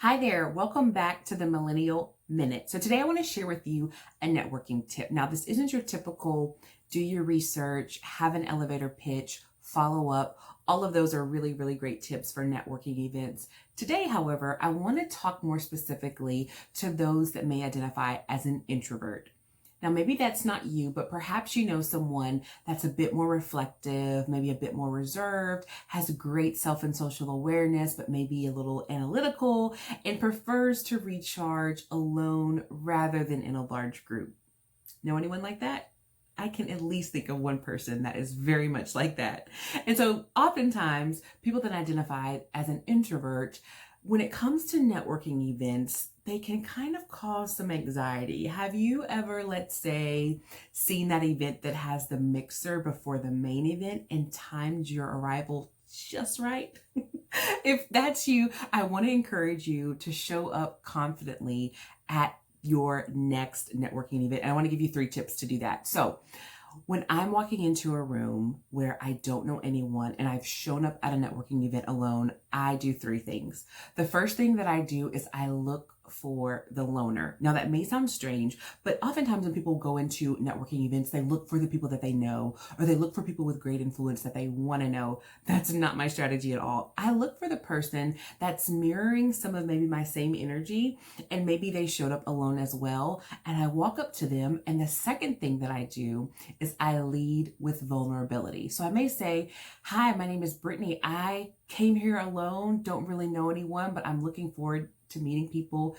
Hi there, welcome back to the Millennial Minute. So today I want to share with you a networking tip. Now, this isn't your typical do your research, have an elevator pitch, follow up. All of those are really, really great tips for networking events. Today, however, I want to talk more specifically to those that may identify as an introvert. Now, maybe that's not you, but perhaps you know someone that's a bit more reflective, maybe a bit more reserved, has great self and social awareness, but maybe a little analytical, and prefers to recharge alone rather than in a large group. Know anyone like that? I can at least think of one person that is very much like that. And so oftentimes people that identify as an introvert, when it comes to networking events, they can kind of cause some anxiety. Have you ever, let's say, seen that event that has the mixer before the main event and timed your arrival just right? If that's you, I want to encourage you to show up confidently at your next networking event. And I want to give you 3 tips to do that. So, when I'm walking into a room where I don't know anyone and I've shown up at a networking event alone, I do 3 things. The first thing that I do is I look for the loner. Now, that may sound strange, but oftentimes when people go into networking events, they look for the people that they know, or they look for people with great influence that they want to know. That's not my strategy at all. I look for the person that's mirroring some of maybe my same energy, and maybe they showed up alone as well. And I walk up to them. And the second thing that I do is I lead with vulnerability. So I may say, "Hi, my name is Brittany. I came here alone, don't really know anyone, but I'm looking forward to meeting people.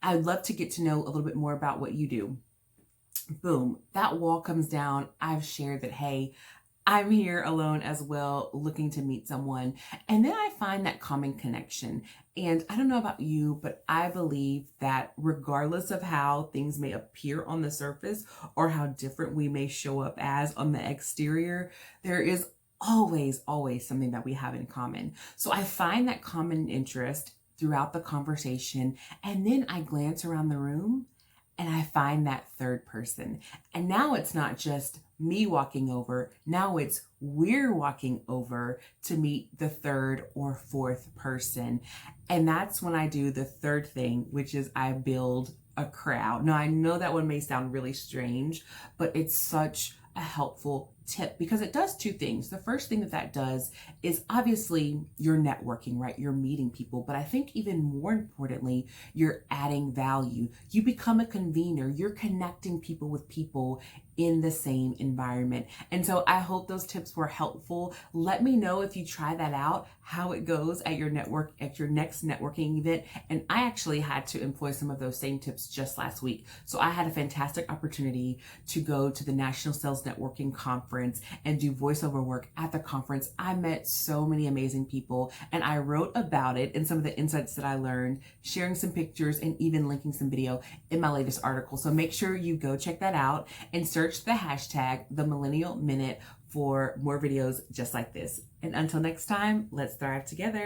I'd love to get to know a little bit more about what you do." Boom, that wall comes down. I've shared that, hey, I'm here alone as well, looking to meet someone. And then I find that common connection. And I don't know about you, but I believe that regardless of how things may appear on the surface or how different we may show up as on the exterior, there is always something that we have in common. So I find that common interest throughout the conversation, and then I glance around the room and I find that third person. And now it's not just me walking over, now it's we're walking over to meet the third or fourth person. And that's when I do the third thing, which is I build a crowd. Now, I know that one may sound really strange, but it's such a helpful tip because it does 2 things. The first thing that does is obviously you're networking, right? You're meeting people, but I think even more importantly, you're adding value. You become a convener. You're connecting people with people in the same environment. And so I hope those tips were helpful. Let me know if you try that out, how it goes at your next networking event. And I actually had to employ some of those same tips just last week. So I had a fantastic opportunity to go to the National Sales Networking Conference and do voiceover work at the conference. I met so many amazing people and I wrote about it and some of the insights that I learned, sharing some pictures and even linking some video in my latest article. So make sure you go check that out and search the hashtag the Millennial Minute for more videos just like this. And until next time, let's thrive together.